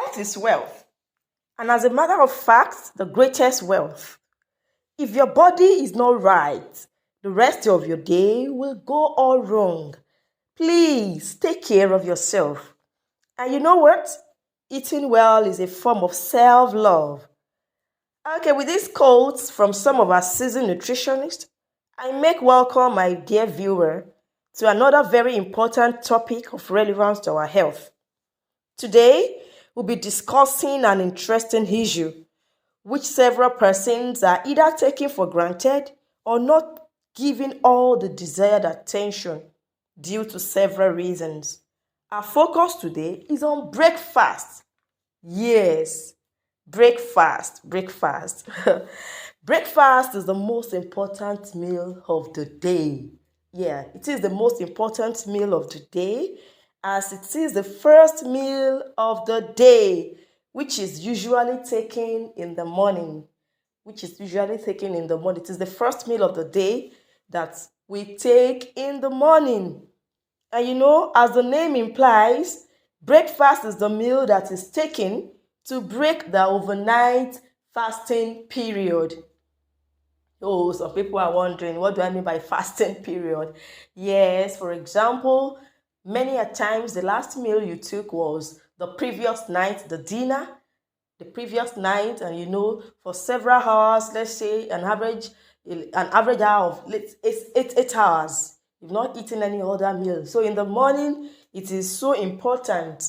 Health is wealth. And as a matter of fact, the greatest wealth. If your body is not right, the rest of your day will go all wrong. Please take care of yourself. And you know what? Eating well is a form of self-love. Okay, with these quotes from some of our seasoned nutritionists, I make welcome my dear viewer to another very important topic of relevance to our health. Today, we'll be discussing an interesting issue which several persons are either taking for granted or not giving all the desired attention due to several reasons. Our focus today is on breakfast. Yes, breakfast. Breakfast is the most important meal of the day. Yeah, it is the most important meal of the day as it is the first meal of the day, which is usually taken in the morning. It is the first meal of the day that we take in the morning. And you know, as the name implies, breakfast is the meal that is taken to break the overnight fasting period. Oh, some people are wondering, what do I mean by fasting period? Yes, for example, many a times the last meal you took was the previous night, the dinner, the previous night, and you know, for several hours, let's say an average hour of 8 hours, you've not eaten any other meal. So in the morning, it is so important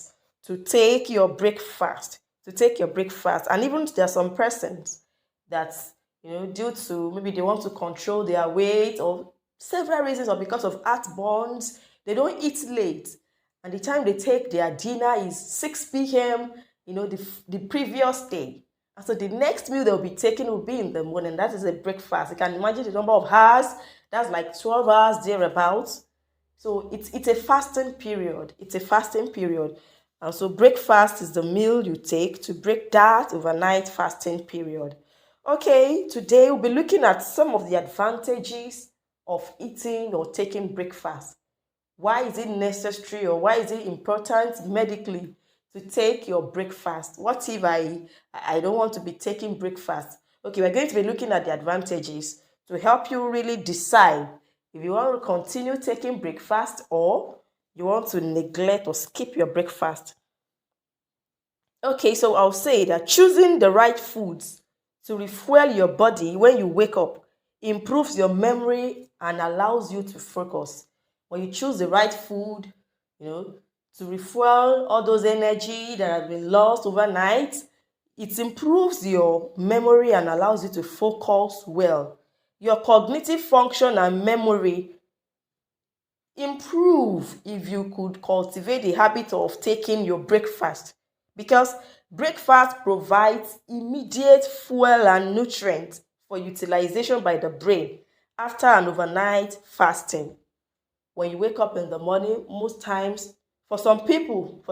to take your breakfast. And even there are some persons that, you know, due to maybe they want to control their weight or several reasons or because of heartburns, they don't eat late. And the time they take their dinner is 6 p.m., you know, the previous day. And so the next meal they'll be taking will be in the morning. That is a breakfast. You can imagine the number of hours. That's like 12 hours thereabouts. So it's a fasting period. And so breakfast is the meal you take to break that overnight fasting period. Okay, today we'll be looking at some of the advantages of eating or taking breakfast. Why is it necessary or why is it important medically to take your breakfast? What if I don't want to be taking breakfast? Okay, we're going to be looking at the advantages to help you really decide if you want to continue taking breakfast or you want to neglect or skip your breakfast. Okay, so I'll say that choosing the right foods to refuel your body when you wake up improves your memory and allows you to focus. When you choose the right food, you know, to refuel all those energy that have been lost overnight, it improves your memory and allows you to focus well. Your cognitive function and memory improve if you could cultivate the habit of taking your breakfast, because breakfast provides immediate fuel and nutrients for utilization by the brain after an overnight fasting. When you wake up in the morning, most times, most people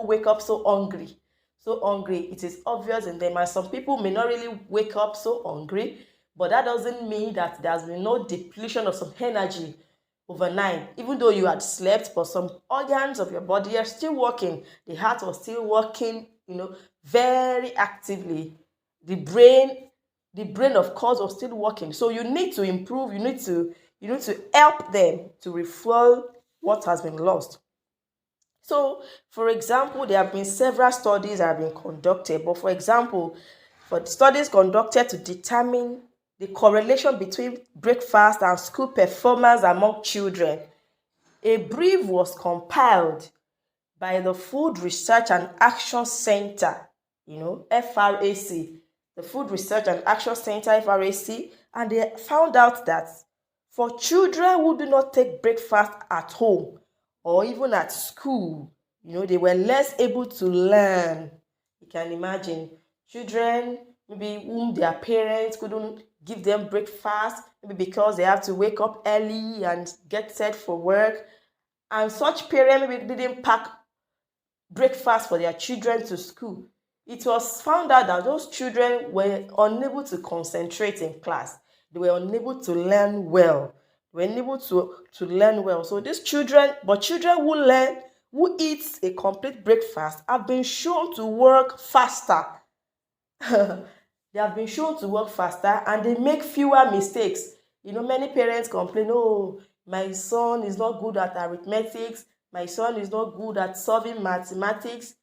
wake up so hungry. It is obvious in them, and some people may not really wake up so hungry, but that doesn't mean that there's been no depletion of some energy overnight. Even though you had slept, but some organs of your body are still working. The heart was still working, you know, very actively. The brain, of course, was still working. So you need to improve. You need to help them to refuel what has been lost. So, for example, there have been several studies that have been conducted. But for example, for the studies conducted to determine the correlation between breakfast and school performance among children, a brief was compiled by the Food Research and Action Center, you know, FRAC, the Food Research and Action Center, FRAC, and they found out that for children who do not take breakfast at home or even at school, you know, they were less able to learn. You can imagine children maybe whom their parents couldn't give them breakfast, maybe because they have to wake up early and get set for work, and such parents maybe didn't pack breakfast for their children to school. It was found out that those children were unable to concentrate in class. They were unable to learn well. So these children who learn who eats a complete breakfast have been shown to work faster. They have been shown to work faster and they make fewer mistakes. Many parents complain, oh, my son is not good at arithmetics, my son is not good at solving mathematics.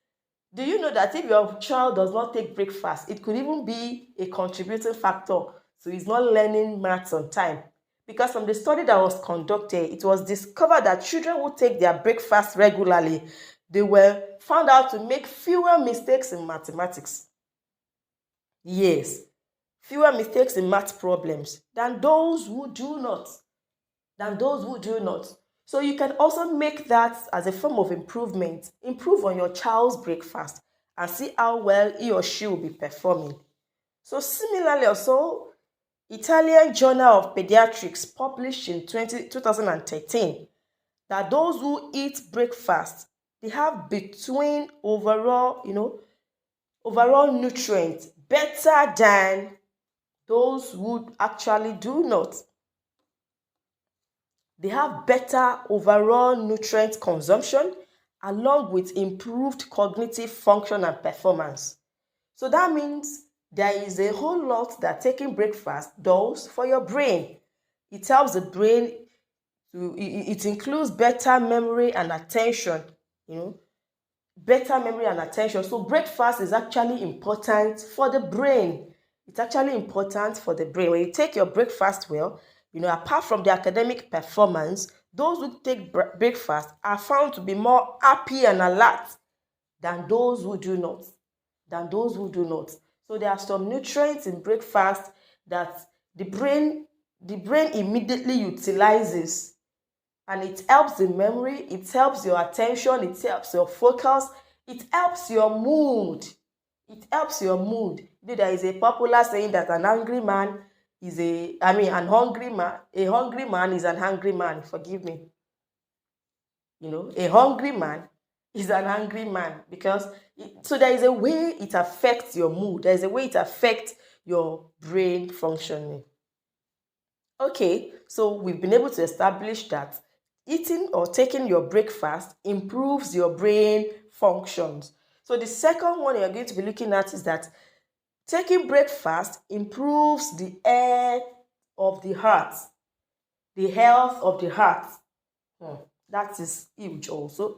Do you know that if your child does not take breakfast, it could even be a contributing factor to his not learning maths on time? Because from the study that was conducted, it was discovered that children who take their breakfast regularly, they were found out to make fewer mistakes in mathematics. Yes, fewer mistakes in math problems than those who do not. So you can also make that as a form of improvement. Improve on your child's breakfast and see how well he or she will be performing. So similarly also, Italian Journal of Pediatrics published in 2013 that those who eat breakfast, they have between overall nutrients better than those who actually do not. They have better overall nutrient consumption along with improved cognitive function and performance. So that means there is a whole lot that taking breakfast does for your brain. It helps the brain it includes better memory and attention, better memory and attention. So breakfast is actually important for the brain. It's actually important for the brain. When you take your breakfast well, apart from the academic performance, those who take breakfast are found to be more happy and alert than those who do not. So there are some nutrients in breakfast that the brain immediately utilizes, and it helps the memory, it helps your attention, it helps your focus, it helps your mood. There is a popular saying that an hungry man is a hungry man is an angry man. Forgive me. A hungry man is an angry man because so there is a way it affects your mood. There is a way it affects your brain functioning. Okay, so we've been able to establish that eating or taking your breakfast improves your brain functions. So the second one you're going to be looking at is that taking breakfast improves the health of the heart. The health of the heart. That is huge also.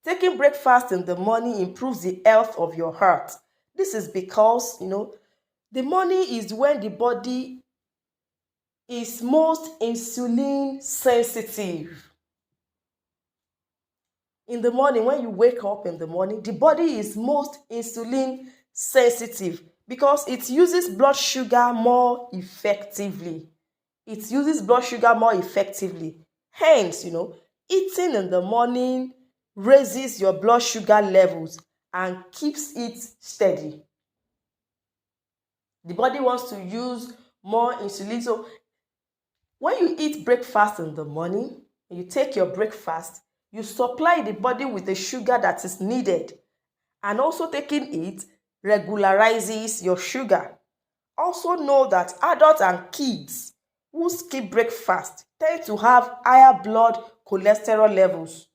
Taking breakfast in the morning improves the health of your heart. This is because, the morning is when the body is most insulin sensitive. In the morning, when you wake up in the morning, the body is most insulin sensitive because it uses blood sugar more effectively. Hence, eating in the morning raises your blood sugar levels and keeps it steady. The body wants to use more insulin. So when you eat breakfast in the morning, you take your breakfast, you supply the body with the sugar that is needed. And also taking it regularizes your sugar. Also know that adults and kids who skip breakfast tend to have higher blood cholesterol levels,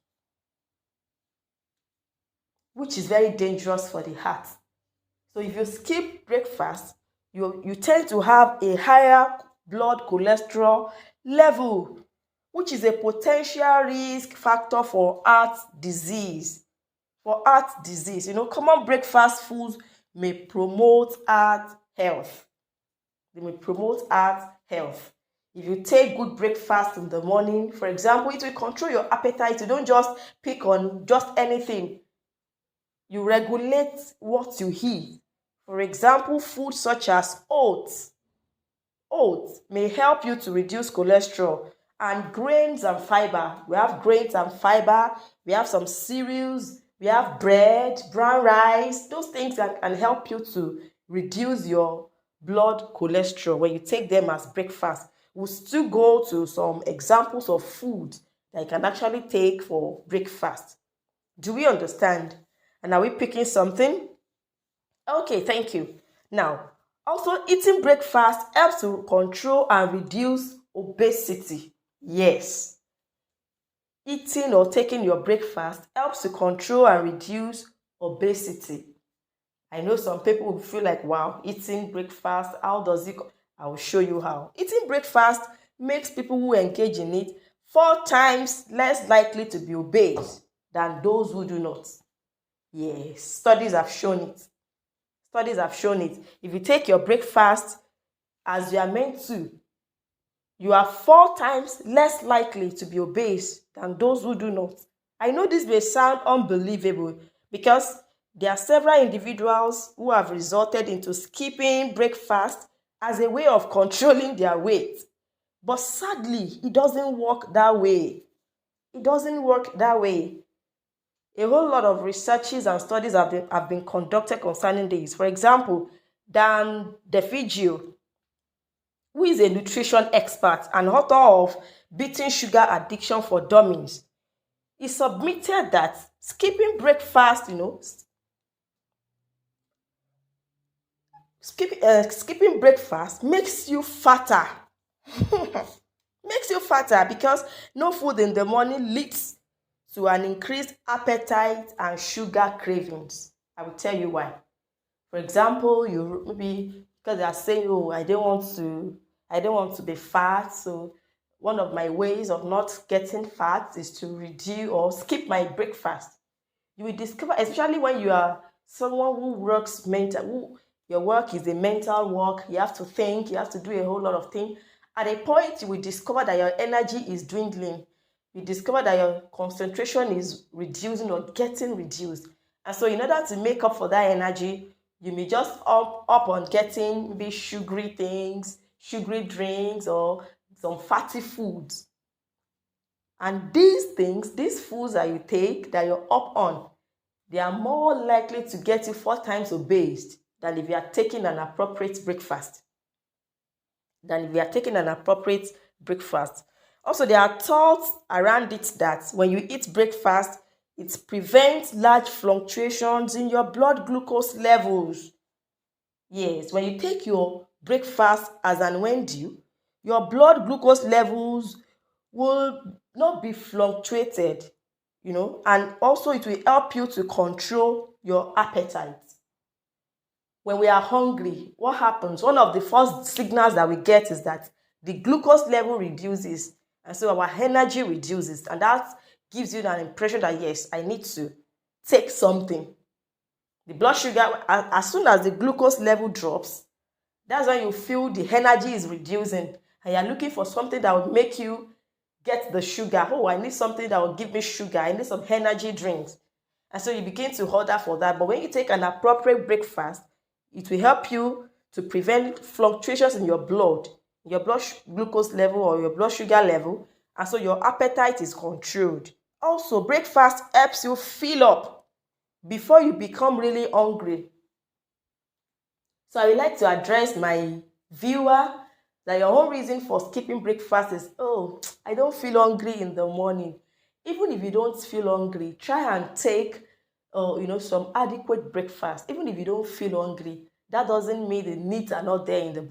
which is very dangerous for the heart. So if you skip breakfast, you tend to have a higher blood cholesterol level, which is a potential risk factor for heart disease. Common breakfast foods may promote heart health. If you take good breakfast in the morning, for example, it will control your appetite. You don't just pick on just anything. You regulate what you eat. For example, foods such as oats. Oats may help you to reduce cholesterol. And grains and fiber. We have grains and fiber. We have some cereals. We have bread, brown rice. Those things can help you to reduce your blood cholesterol when you take them as breakfast. We'll still go to some examples of food that you can actually take for breakfast. Do we understand? And are we picking something? Okay, thank you. Now, also eating breakfast helps to control and reduce obesity. Yes. eating or taking your breakfast helps to control and reduce obesity. I know some people will feel like, wow, eating breakfast, how does it? I will show you how. Eating breakfast makes people who engage in it 4 times less likely to be obese than those who do not. Yes, studies have shown it. Studies have shown it. If you take your breakfast as you are meant to, you are 4 times less likely to be obese than those who do not. I know this may sound unbelievable because there are several individuals who have resorted into skipping breakfast as a way of controlling their weight. But sadly, it doesn't work that way. It doesn't work that way. A whole lot of researches and studies have been conducted concerning this. For example, Dan DeFigio, who is a nutrition expert and author of Beating Sugar Addiction for Dummies, he submitted that skipping breakfast, skipping breakfast makes you fatter. Makes you fatter because no food in the morning leads to an increased appetite and sugar cravings. I will tell you why. For example, you maybe because they are saying, "Oh, I don't want to be fat." So one of my ways of not getting fat is to reduce or skip my breakfast. You will discover, especially when you are someone who works mental, who your work is a mental work. You have to think. You have to do a whole lot of things. At a point, you will discover that your energy is dwindling. You discover that your concentration is reducing or getting reduced. And so in order to make up for that energy, you may just up on getting maybe sugary things, sugary drinks, or some fatty foods. And these things, these foods that you take, that you're up on, they are more likely to get you 4 times obese than if you are taking an appropriate breakfast. Also, there are thoughts around it that when you eat breakfast, it prevents large fluctuations in your blood glucose levels. Yes, when you take your breakfast as and when due, your blood glucose levels will not be fluctuated, and also it will help you to control your appetite. When we are hungry, what happens? One of the first signals that we get is that the glucose level reduces, and so our energy reduces, and that gives you an impression that yes, I need to take something. The blood sugar, as soon as the glucose level drops, that's when you feel the energy is reducing, and you're looking for something that would make you get the sugar. Oh, I need something that will give me sugar. I need some energy drinks. And so you begin to order for that. But when you take an appropriate breakfast, it will help you to prevent fluctuations in your blood glucose level or your blood sugar level. And so your appetite is controlled. Also, breakfast helps you fill up before you become really hungry. So I would like to address my viewer that your own reason for skipping breakfast is, oh, I don't feel hungry in the morning. Even if you don't feel hungry, try and take some adequate breakfast. Even if you don't feel hungry, that doesn't mean the needs are not there in the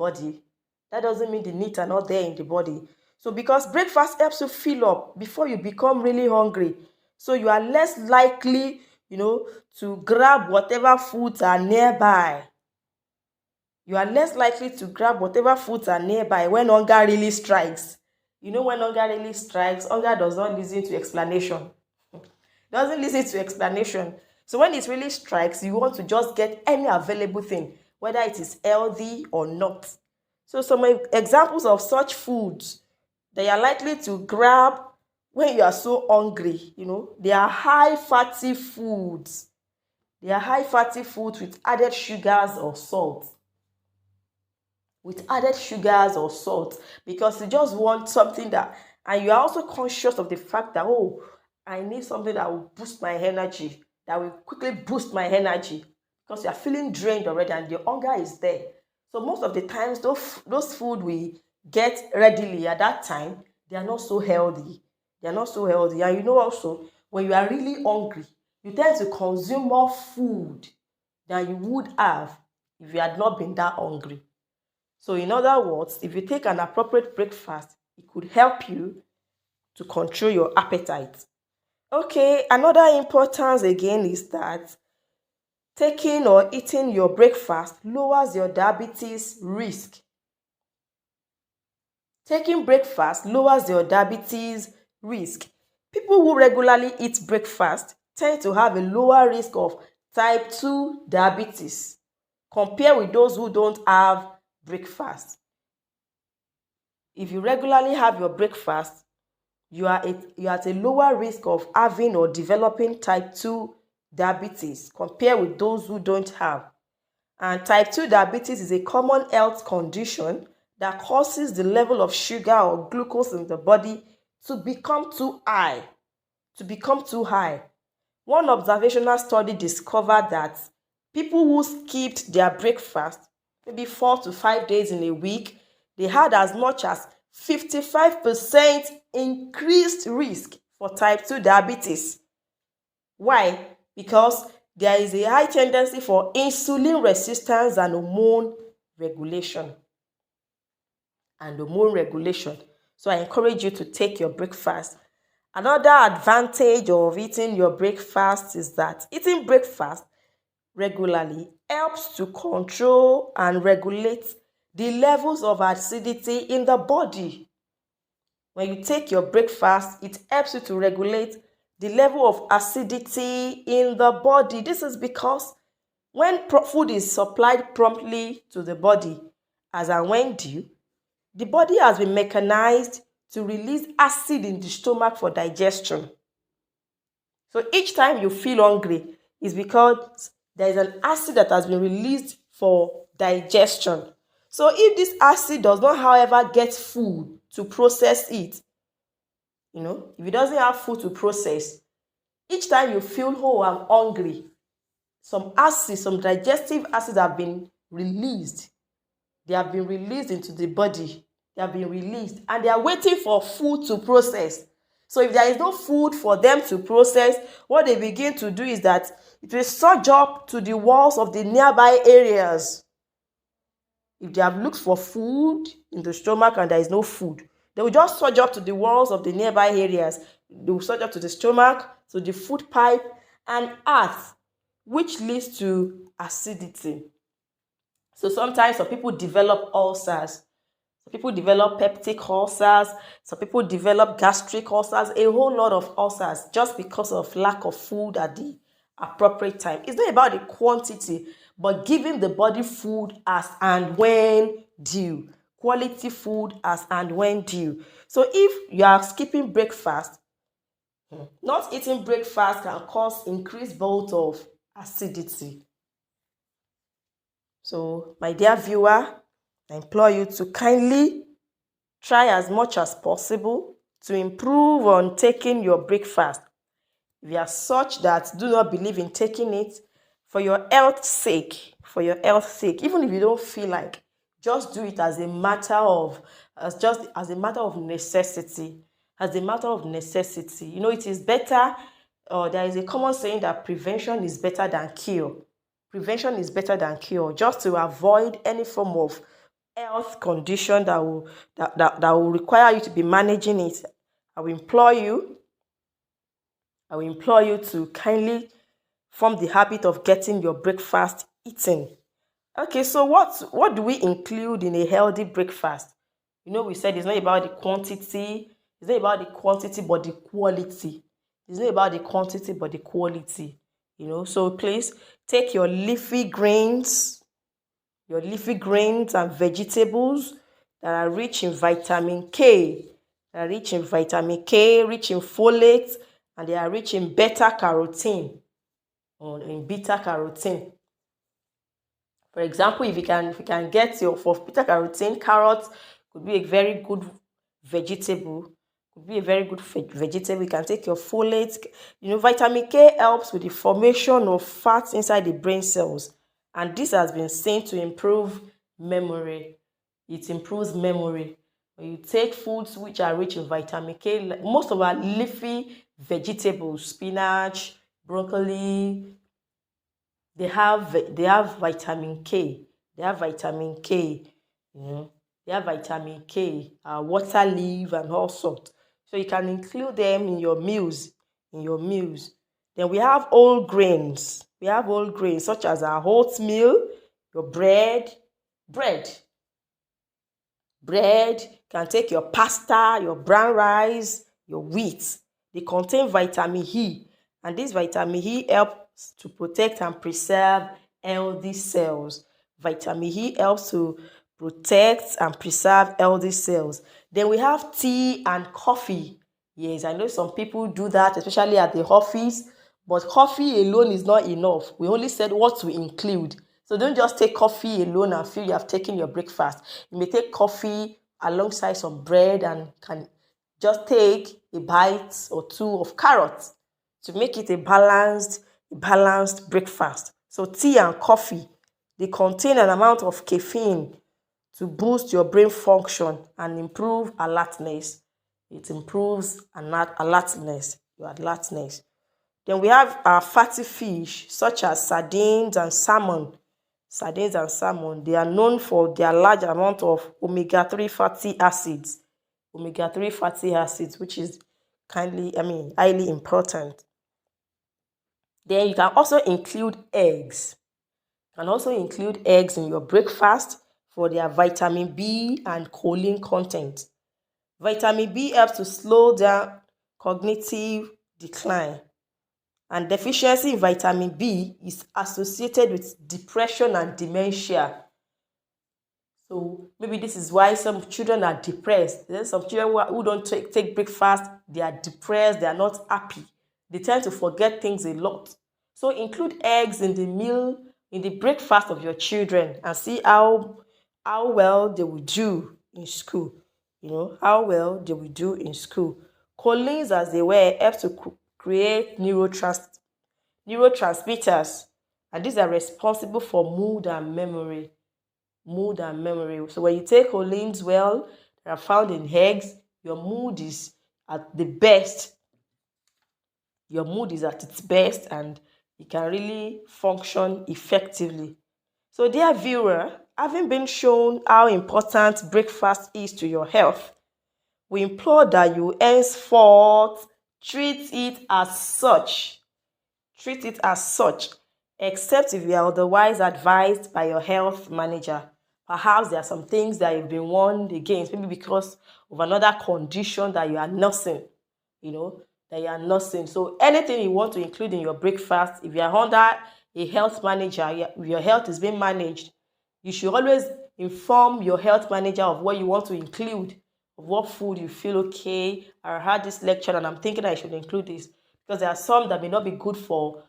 body. So because breakfast helps you fill up before you become really hungry, so you are less likely, to grab whatever foods are nearby. You are less likely to grab whatever foods are nearby when hunger really strikes. When hunger really strikes, hunger does not listen to explanation. So when it really strikes, you want to just get any available thing, whether it is healthy or not. So some examples of such foods that you are likely to grab when you are so hungry, they are high fatty foods. They are high fatty foods with added sugars or salt. Because you just want something and you are also conscious of the fact that, oh, I need something that will boost my energy, that will quickly boost my energy, because you are feeling drained already and your hunger is there. So most of the times, those food we get readily at that time, they are not so healthy. And also, when you are really hungry, you tend to consume more food than you would have if you had not been that hungry. So in other words, if you take an appropriate breakfast, it could help you to control your appetite. Okay, another importance again is that taking or eating your breakfast lowers your diabetes risk. Taking breakfast lowers your diabetes risk. People who regularly eat breakfast tend to have a lower risk of type 2 diabetes compared with those who don't have breakfast. If you regularly have your breakfast, you are at a lower risk of having or developing type 2 diabetes compared with those who don't have. And type 2 diabetes is a common health condition that causes the level of sugar or glucose in the body to become too high. One observational study discovered that people who skipped their breakfast, maybe 4 to 5 days in a week, they had as much as 55% increased risk for type 2 diabetes. Why? Because there is a high tendency for insulin resistance and hormone regulation. So I encourage you to take your breakfast. Another advantage of eating your breakfast is that eating breakfast regularly helps to control and regulate the levels of acidity in the body. When you take your breakfast, it helps you to regulate the level of acidity in the body. This is because when food is supplied promptly to the body, as and when due, the body has been mechanized to release acid in the stomach for digestion. So each time you feel hungry is because there is an acid that has been released for digestion. So if this acid does not, however, get food to process it, if it doesn't have food to process, each time you feel, oh, I'm hungry, some digestive acids have been released. They have been released into the body. They have been released and they are waiting for food to process. So if there is no food for them to process, what they begin to do is that it will surge up to the walls of the nearby areas. If they have looked for food in the stomach and there is no food, they will just surge up to the walls of the nearby areas. They will surge up to the stomach, to the food pipe, and earth, which leads to acidity. So sometimes some people develop ulcers. Some people develop peptic ulcers. Some people develop gastric ulcers. A whole lot of ulcers just because of lack of food at the appropriate time. It's not about the quantity, but giving the body food as and when due. Quality food as and when due. So if you are skipping breakfast, not eating breakfast can cause increased bout of acidity. So, my dear viewer, I implore you to kindly try as much as possible to improve on taking your breakfast. If you are such that do not believe in taking it, for your health's sake, even if you don't feel like, just do it as a matter of necessity. It is better. There is a common saying that prevention is better than cure. Prevention is better than cure, just to avoid any form of health condition that will require you to be managing it. I will implore you to kindly form the habit of getting your breakfast eaten. Okay, so what do we include in a healthy breakfast? We said it's not about the quantity. It's not about the quantity, but the quality. It's not about the quantity, but the quality. So please take your leafy grains and vegetables that are rich in vitamin K, rich in folate, and they are rich in beta-carotene. For example, if you can get for beta-carotene, carrots could be a very good vegetable. You can take your folate. Vitamin K helps with the formation of fat inside the brain cells, and this has been seen to improve memory. It improves memory. When you take foods which are rich in vitamin K, like most of our leafy vegetables, spinach, broccoli, they have vitamin K. They have vitamin K. Water leaf and all sorts. So you can include them in your meals. Then we have whole grains. We have whole grains such as our oatmeal, your bread. Bread, you can take your pasta, your brown rice, your wheat. They contain vitamin E, and this vitamin E helps to protect and preserve healthy cells. Vitamin E helps to protect and preserve healthy cells. Then we have tea and coffee. Yes, I know some people do that, especially at the office, but coffee alone is not enough. We only said what to include. So don't just take coffee alone and feel you have taken your breakfast. You may take coffee alongside some bread and can just take a bite or two of carrots to make it a balanced breakfast. So tea and coffee, they contain an amount of caffeine to boost your brain function and improve alertness. It improves alertness, your alertness. Then we have our fatty fish, such as sardines and salmon. Sardines and salmon, they are known for their large amount of omega-3 fatty acids. Omega-3 fatty acids, which is highly important. Then you can also include eggs. You can also include eggs in your breakfast for their vitamin B and choline content. Vitamin B helps to slow down cognitive decline. And deficiency in vitamin B is associated with depression and dementia. So maybe this is why some children are depressed. There's some children who don't take breakfast, they are depressed, they are not happy. They tend to forget things a lot. So include eggs in the meal, in the breakfast of your children, and see how well they will do in school. How well they will do in school. Cholines, as they were, help to create neurotransmitters, and these are responsible for mood and memory. So when you take cholines well, that are found in eggs, your mood is at the best. Your mood is at its best, and you can really function effectively. So, dear viewer, having been shown how important breakfast is to your health, we implore that you henceforth treat it as such. Treat it as such, except if you are otherwise advised by your health manager. Perhaps there are some things that you've been warned against, maybe because of another condition that you are nursing, So anything you want to include in your breakfast, if you are under a health manager, if your health is being managed, you should always inform your health manager of what you want to include, of what food you feel okay. I heard this lecture and I'm thinking I should include this, because there are some that may not be good for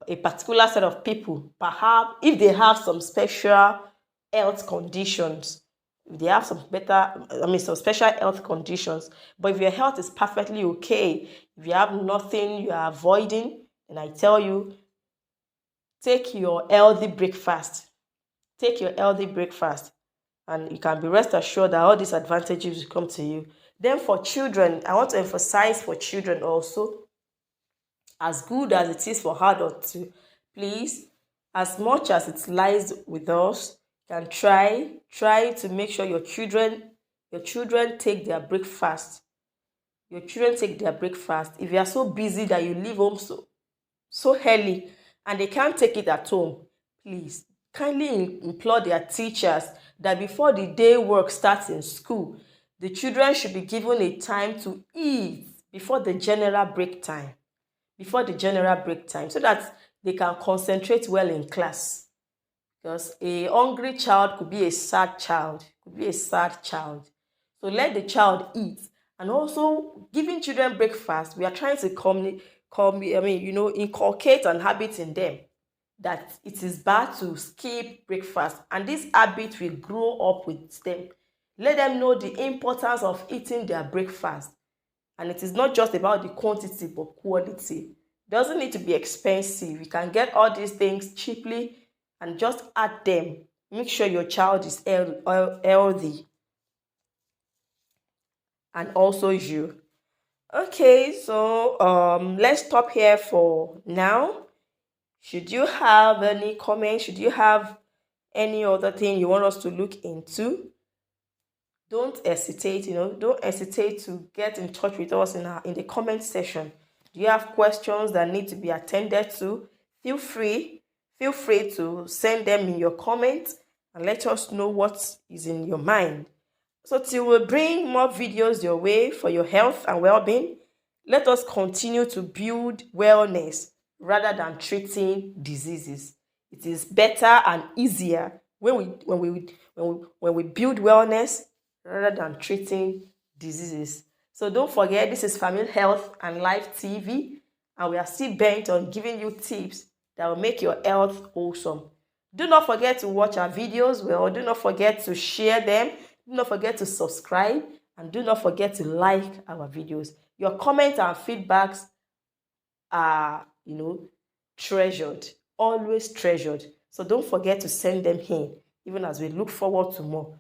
a particular set of people. Perhaps if they have some special health conditions, if they have some special health conditions, but if your health is perfectly okay, if you have nothing you are avoiding, then I tell you, take your healthy breakfast. And you can be rest assured that all these advantages will come to you. Then for children, I want to emphasize for children also, as good as it is for adults too, please, as much as it lies with us, you can try to make sure your children take their breakfast. If you are so busy that you leave home so early and they can't take it at home, please kindly implore their teachers that before the day work starts in school, the children should be given a time to eat before the general break time, so that they can concentrate well in class. Because a hungry child could be a sad child. So let the child eat. And also, giving children breakfast, we are trying to inculcate an habit in them that it is bad to skip breakfast. And this habit will grow up with them. Let them know the importance of eating their breakfast. And it is not just about the quantity, but quality. It doesn't need to be expensive. You can get all these things cheaply and just add them. Make sure your child is healthy. And also you. Okay, so let's stop here for now. Should you have any comments? Should you have any other thing you want us to look into? don't hesitate, don't hesitate to get in touch with us in the comment section. Do you have questions that need to be attended to? Feel free to send them in your comments and let us know what is in your mind. So till we bring more videos your way for your health and well-being, let us continue to build wellness rather than treating diseases. It is better and easier when we build wellness rather than treating diseases. So don't forget, this is Family Health and Life TV, and we are still bent on giving you tips that will make your health wholesome. Do not forget to watch our videos well. Do not forget to share them. Do not forget to subscribe, and do not forget to like our videos. Your comments and feedbacks are, treasured, always treasured. So don't forget to send them in, even as we look forward to more.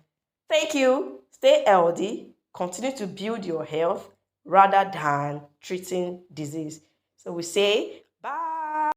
Thank you. Stay healthy. Continue to build your health rather than treating disease. So we say,